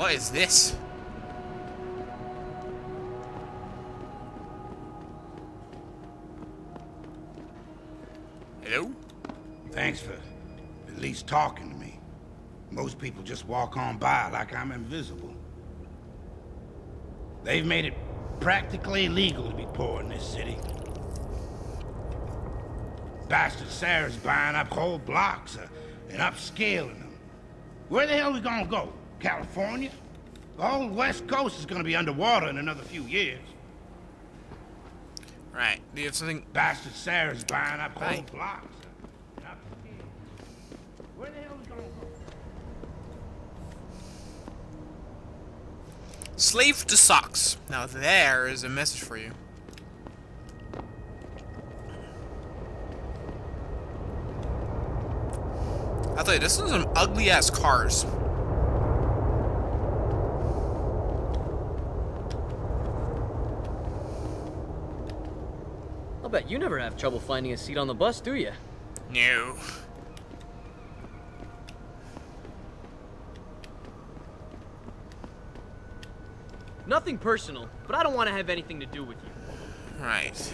What is this? Hello? Thanks for at least talking to me. Most people just walk on by like I'm invisible. They've made it practically illegal to be poor in this city. Bastard Sarah's buying up whole blocks and upscaling them. Where the hell are we gonna go? California? The whole West Coast is gonna be underwater in another few years. Right. Do you have something? Bastard Sarah's buying up whole blocks and upscaling. Where the hell are we gonna go? Slave to socks. Now there is a message for you. I'll tell you, this is some ugly ass cars. I'll bet you never have trouble finding a seat on the bus, do you? No. Nothing personal, but I don't want to have anything to do with you. Right.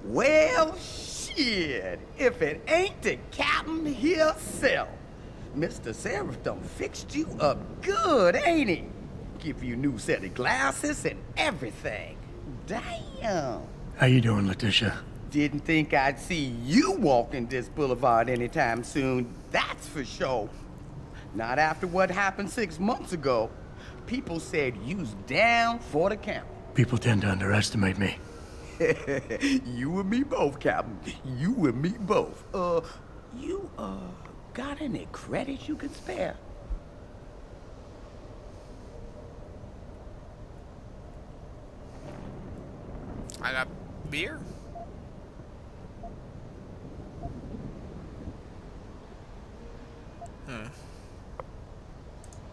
Well, shit, if it ain't the captain himself. Mr. Seraph done fixed you up good, ain't he? Give you new set of glasses and everything. Damn. How you doing, Letitia? Didn't think I'd see you walking this boulevard anytime soon, that's for sure. Not after what happened 6 months ago. People said you's down for the count. People tend to underestimate me. You and me both, Captain. You and me both. You got any credits you could spare? I got beer.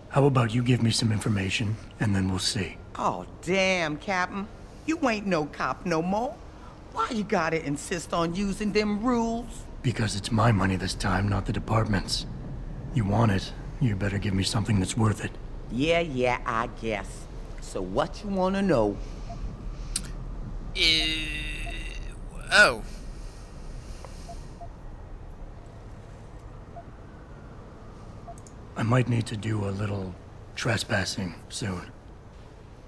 How about you give me some information, and then we'll see. Oh, damn, Captain. You ain't no cop no more. Why you gotta insist on using them rules? Because it's my money this time, not the department's. You want it, you better give me something that's worth it. Yeah, I guess. So what you wanna know? Oh. I might need to do a little trespassing soon.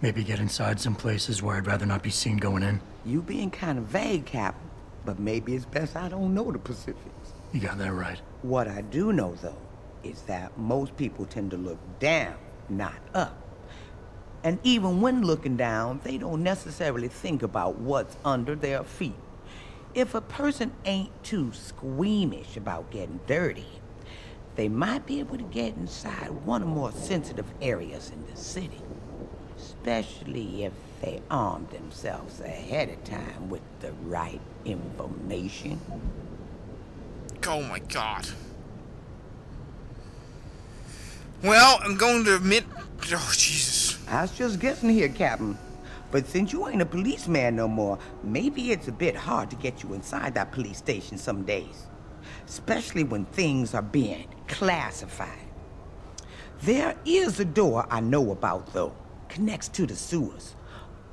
Maybe get inside some places where I'd rather not be seen going in. You being kind of vague, Captain. But maybe it's best I don't know the Pacifics. You got that right. What I do know, though, is that most people tend to look down, not up. And even when looking down, they don't necessarily think about what's under their feet. If a person ain't too squeamish about getting dirty, they might be able to get inside one of the more sensitive areas in the city. Especially if they arm themselves ahead of time with the right information. Oh my god. Well, I'm going to admit... Oh, Jesus. I was just guessing here, Captain. But since you ain't a policeman no more, maybe it's a bit hard to get you inside that police station some days. Especially when things are being classified. There is a door I know about, though. Connects to the sewers.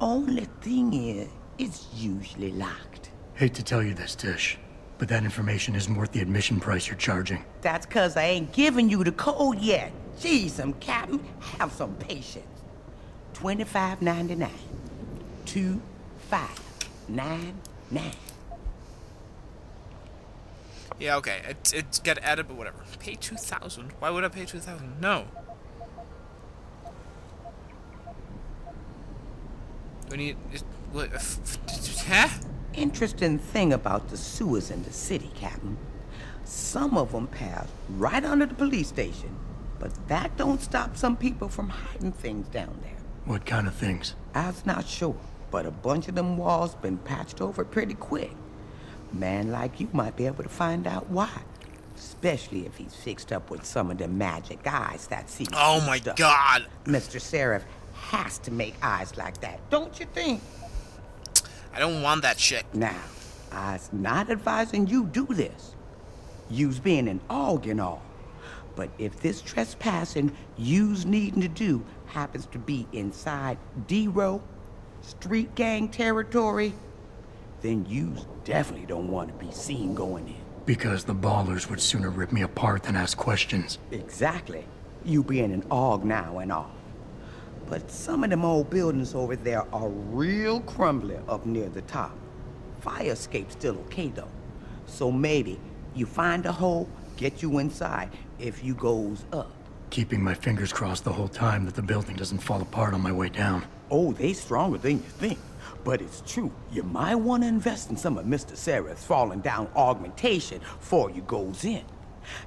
Only thing is, it's usually locked. Hate to tell you this, Tish, but that information isn't worth the admission price you're charging. That's 'cause I ain't giving you the code yet. Jeez, Captain, have some patience. $25.99. $25.99. Yeah, okay. It's got added, but whatever. Pay $2,000? Why would I pay $2,000? No. We need... What? Huh? Interesting thing about the sewers in the city, Captain. Some of them pass right under the police station, but that don't stop some people from hiding things down there. What kind of things? I was not sure, but a bunch of them walls been patched over pretty quick. Man like you might be able to find out why. Especially if he's fixed up with some of the magic eyes that see. Oh my stuff. god. Mr. Seraph has to make eyes like that, don't you think? I don't want that shit. Now, I's not advising you do this. You's being an aug and all. But if this trespassing you's needing to do happens to be inside D-Row, street gang territory, then you definitely don't want to be seen going in. Because the ballers would sooner rip me apart than ask questions. Exactly. You being an aug now and all. But some of them old buildings over there are real crumbly up near the top. Fire escape's still okay though. So maybe you find a hole, get you inside if you goes up. Keeping my fingers crossed the whole time that the building doesn't fall apart on my way down. Oh, they stronger than you think. But it's true. You might want to invest in some of Mr. Sereth's falling down augmentation before you goes in.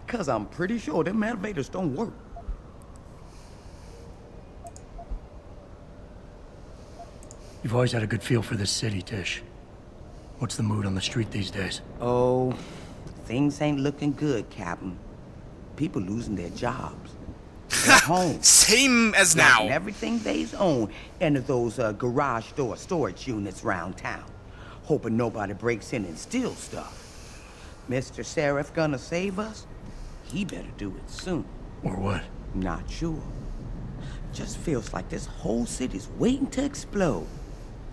Cause I'm pretty sure them elevators don't work. You've always had a good feel for this city, Tish. What's the mood on the street these days? Oh, things ain't looking good, Captain. People losing their jobs. Their homes. Same as now. And everything they's own into those garage door storage units round town. Hoping nobody breaks in and steals stuff. Mr. Sereth gonna save us? He better do it soon. Or what? Not sure. Just feels like this whole city's waiting to explode.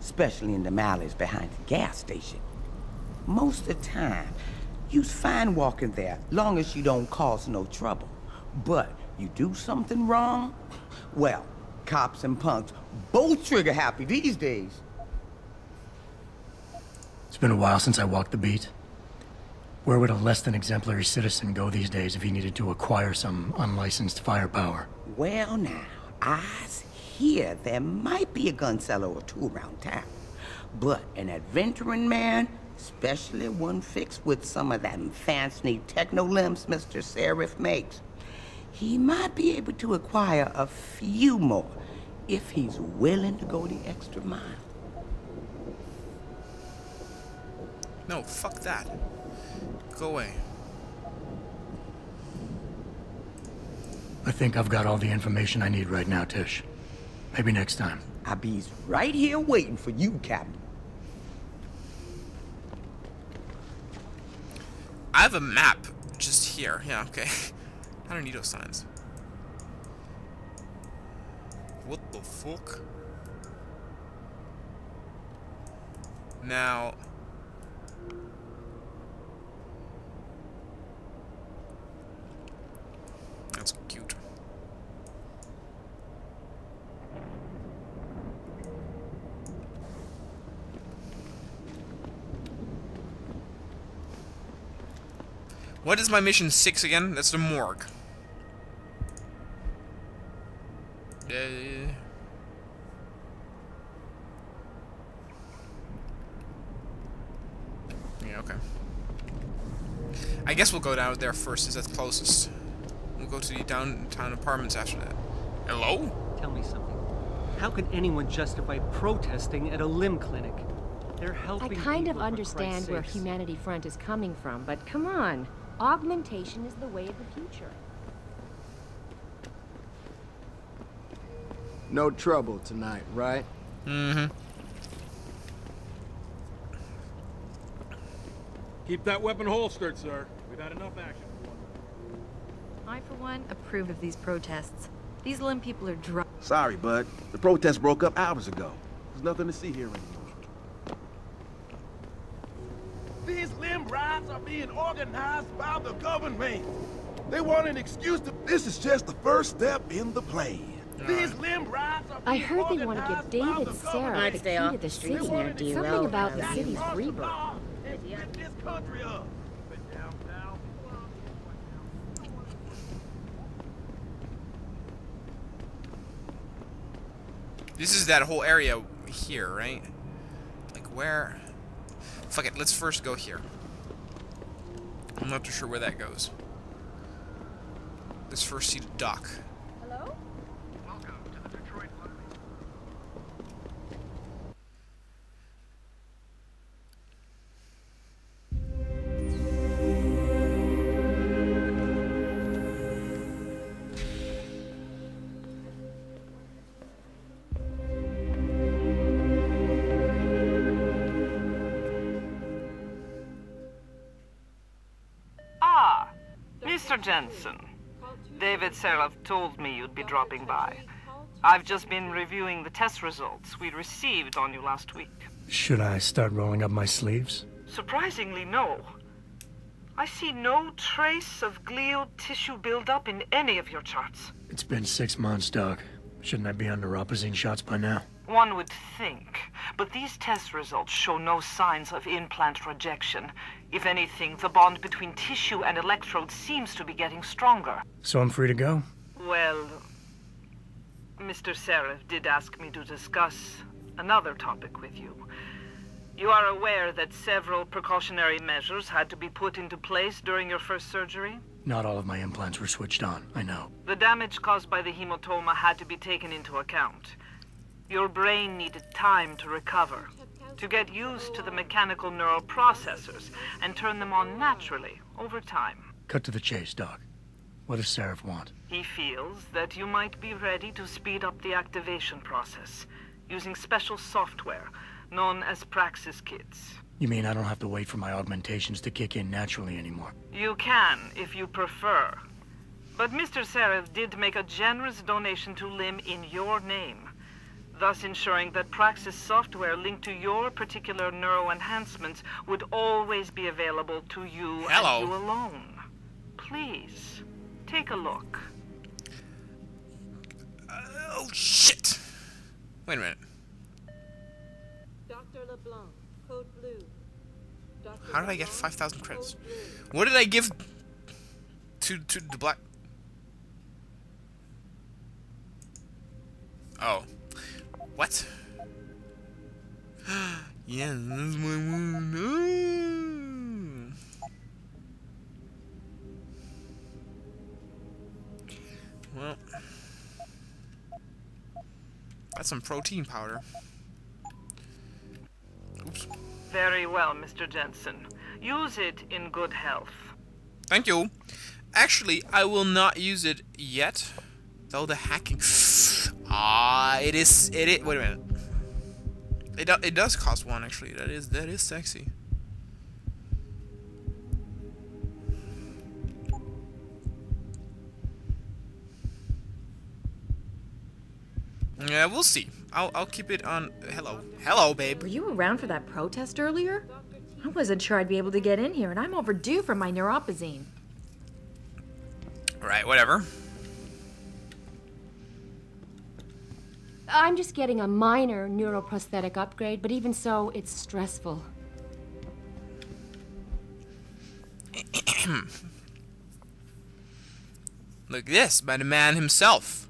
Especially in the alleys behind the gas station. Most of the time, you's fine walking there, long as you don't cause no trouble. But you do something wrong, well, cops and punks both trigger happy these days. It's been a while since I walked the beat. Where would a less than exemplary citizen go these days if he needed to acquire some unlicensed firepower? Well now, I hear there might be a gun seller or two around town. But an adventuring man, especially one fixed with some of that fancy techno-limbs Mr. Sereth makes, he might be able to acquire a few more if he's willing to go the extra mile. No, fuck that. Go away. I think I've got all the information I need right now, Tish. Maybe next time. I be's right here waiting for you, Captain. I have a map just here. Yeah, okay. I don't need those signs. What the fuck? Now... That's cute. What is my mission 6 again? That's the morgue. Yeah, okay. I guess we'll go down there first, as that's closest. We'll go to the downtown apartments after that. Hello? Tell me something. How can anyone justify protesting at a limb clinic? They're I helping kind of people, for understand Christ's where sakes. Humanity Front is coming from, but come on. Augmentation is the way of the future. No trouble tonight, right? Mm-hmm. Keep that weapon holstered, sir. We've had enough action for one. I, for one, approve of these protests. These limb people are drunk. Sorry, bud. The protest broke up hours ago. There's nothing to see here anymore. These limb riots are being organized by the government. They want an excuse to... This is just the first step in the plan. These limb riots are I being heard they want to organized give by David the Sarah government. the stay key off to the the streets city. near D. Something about the That's city's martial rebirth. law and get this country up. Downtown. This is that whole area here, right? Like where? Fuck it, let's first go here. I'm not too sure where that goes. Let's first see the dock. Hello? Ah, Mr. Jensen. David Seraph told me you'd be dropping by. I've just been reviewing the test results we received on you last week. Should I start rolling up my sleeves? Surprisingly, no. I see no trace of glial tissue buildup in any of your charts. It's been 6 months, Doc. Shouldn't I be on neuropozyne shots by now? One would think, but these test results show no signs of implant rejection. If anything, the bond between tissue and electrodes seems to be getting stronger. So I'm free to go? Well, Mr. Seraph did ask me to discuss another topic with you. You are aware that several precautionary measures had to be put into place during your first surgery? Not all of my implants were switched on, I know. The damage caused by the hematoma had to be taken into account. Your brain needed time to recover, to get used to the mechanical neural processors and turn them on naturally over time. Cut to the chase, Doc. What does Seraph want? He feels that you might be ready to speed up the activation process using special software known as Praxis Kits. You mean I don't have to wait for my augmentations to kick in naturally anymore? You can, if you prefer. But Mr. Seraph did make a generous donation to LIM in your name, thus ensuring that Praxis software linked to your particular neuro enhancements would always be available to you and you alone. Please, take a look. Oh, shit! Wait a minute. Dr. LeBlanc, code blue. How did I get 5,000 credits? What did I give to the black? Oh. What? Yeah, that's my wound. Well, that's some protein powder. Oops. Very well, Mr. Jensen. Use it in good health. Thank you. Actually, I will not use it yet. Though the hacking... it is... Wait a minute. It does cost 1, actually. That is sexy. Yeah, we'll see. I'll keep it on... Hello, babe. Were you around for that protest earlier? I wasn't sure I'd be able to get in here, and I'm overdue for my neuropozyne. Right, whatever. I'm just getting a minor neuroprosthetic upgrade, but even so, it's stressful. Look this, by the man himself.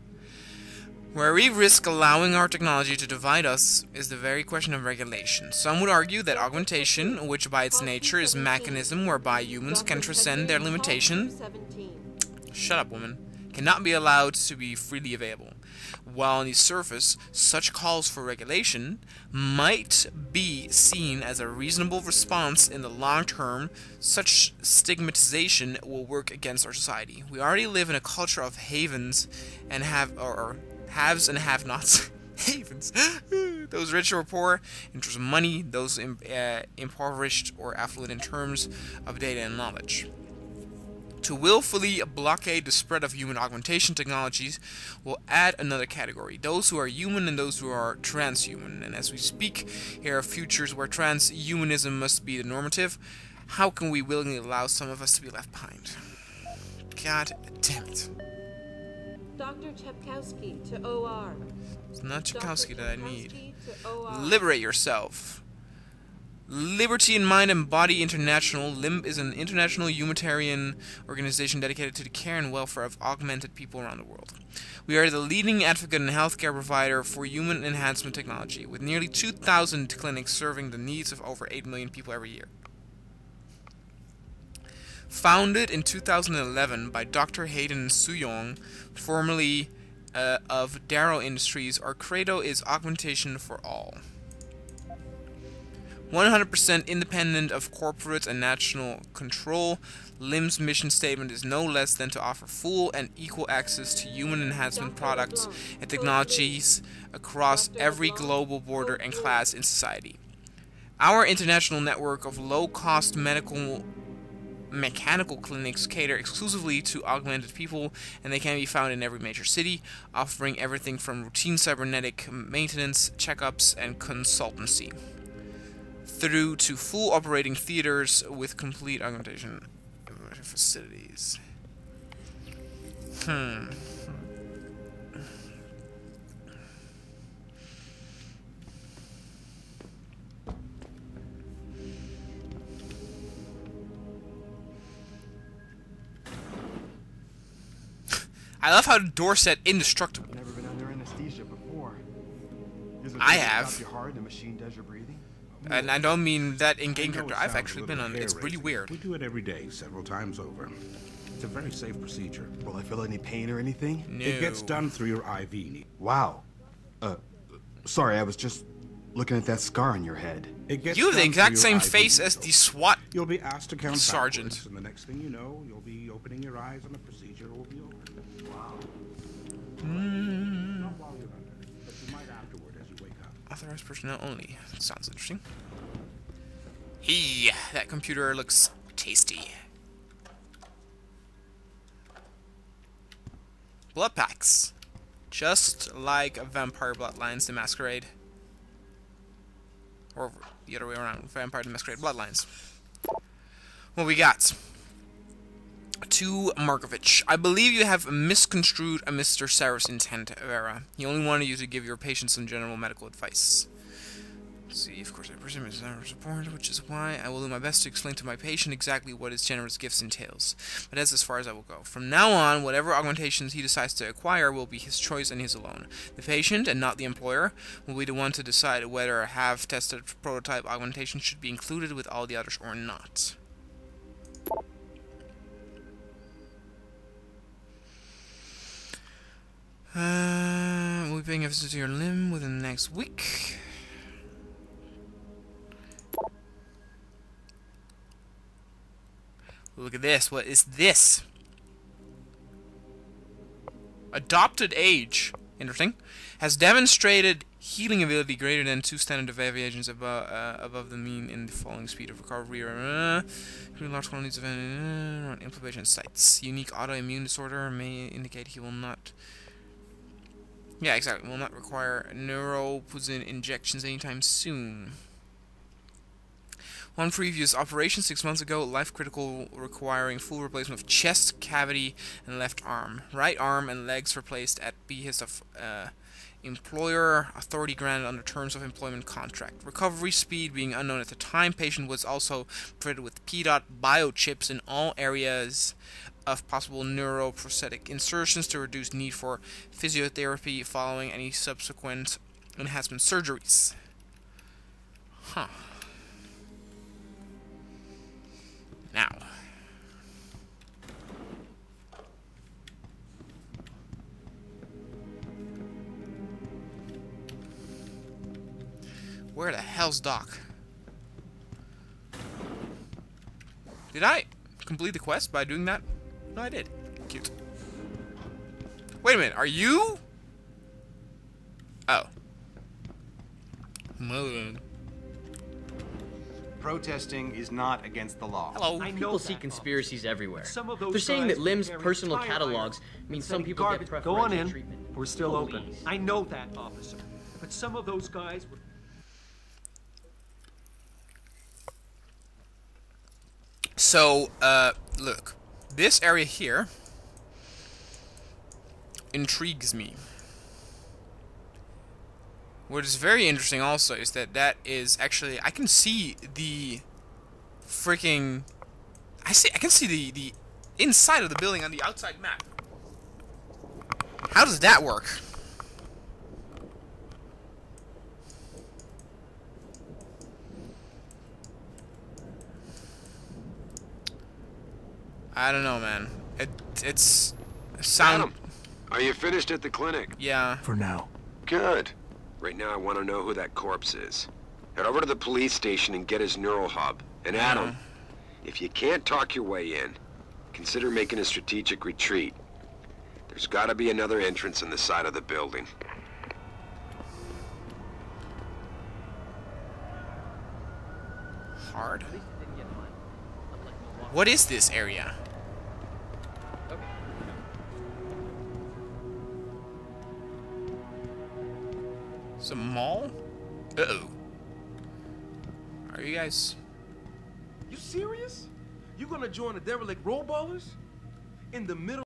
Where we risk allowing our technology to divide us is the very question of regulation. Some would argue that augmentation, which by its nature is a mechanism whereby humans can transcend their limitations, shut up, woman, cannot be allowed to be freely available. While on the surface, such calls for regulation might be seen as a reasonable response in the long term, such stigmatization will work against our society. We already live in a culture of havens and haves and have-nots. Havens. Those rich or poor in terms of money, those impoverished or affluent in terms of data and knowledge. To willfully blockade the spread of human augmentation technologies will add another category, those who are human and those who are transhuman. And as we speak here of futures where transhumanism must be the normative, how can we willingly allow some of us to be left behind? God damn it. Dr. Chepkowski to OR. It's not Chepkowski that I need. Liberate yourself. Liberty in Mind and Body International. LIMB is an international humanitarian organization dedicated to the care and welfare of augmented people around the world. We are the leading advocate and healthcare provider for human enhancement technology, with nearly 2,000 clinics serving the needs of over 8 million people every year. Founded in 2011 by Dr. Hayden Suyong, formerly of Darrow Industries, our credo is augmentation for all. 100% independent of corporate and national control, LIM's mission statement is no less than to offer full and equal access to human enhancement products and technologies across every global border and class in society. Our international network of low-cost medical mechanical clinics cater exclusively to augmented people, and they can be found in every major city, offering everything from routine cybernetic maintenance, checkups, and consultancy, through to full operating theaters with complete augmentation facilities. I love how the door said indestructible. Never been under anesthesia before. I have. Stop your heart, the machine does your breathing. And I don't mean that in-game character. I've actually been on it. It's really weird. We do it every day, several times over. It's a very safe procedure. Will I feel any pain or anything? No. It gets done through your IV. Wow. Sorry, I was just looking at that scar on your head. You have the exact same face as the SWAT You'll be asked to count sergeant. backwards, and the next thing you know, you'll be opening your eyes and the procedure will be over. Wow. Not while you're under, but you might afterward as you wake up. Authorized personnel only. Sounds interesting. Hey, that computer looks tasty. Blood packs. Just like Vampire Bloodlines the Masquerade. Or the other way around. Vampire the Masquerade Bloodlines. What we got? To Markovich. I believe you have misconstrued Mr. Sarah's intent, Vera. He only wanted you to give your patients some general medical advice. See, of course, I presume it's not support, which is why I will do my best to explain to my patient exactly what his generous gifts entails. But that's as far as I will go. From now on, whatever augmentations he decides to acquire will be his choice and his alone. The patient, and not the employer, will be the one to decide whether a half-tested prototype augmentation should be included with all the others or not. We'll be paying a visit to your limb within the next week. Look at this. What is this? Adopted age. Interesting. Has demonstrated healing ability greater than 2 standard deviations above the mean in the falling speed of recovery. Large quantities of inflammation sites. Unique autoimmune disorder may indicate he will not. Yeah, exactly. Will not require neuropoison injections anytime soon. One previous operation 6 months ago, life critical, requiring full replacement of chest cavity and left arm. Right arm and legs replaced at behest of employer, authority granted under terms of employment contract. Recovery speed being unknown at the time, patient was also provided with PDOT biochips in all areas of possible neuroprosthetic insertions to reduce need for physiotherapy following any subsequent enhancement surgeries. Huh. Now. Where the hell's Doc? Did I complete the quest by doing that? No, I did. Cute. Wait a minute, are you? Oh. Protesting is not against the law. Hello. People see conspiracies everywhere. Some of those They're saying guys that Lim's carry personal tire catalogs iron. mean It's some like people garbage. get Go on preferential in. treatment. We're still open. Please. I know that, officer. But some of those guys were... So, look. This area here intrigues me. What is very interesting also is that that is actually, I can see the freaking, I can see the inside of the building on the outside map. How does that work? I don't know, man. It's sound. Adam, are you finished at the clinic? Yeah. For now. Good. Right now I want to know who that corpse is. Head over to the police station and get his neural hub. And Adam, if you can't talk your way in, consider making a strategic retreat. There's got to be another entrance in the side of the building. Hard. What is this area? It's a mall? Uh-oh. Are you guys... You serious? You gonna join the derelict roll ballers? In the middle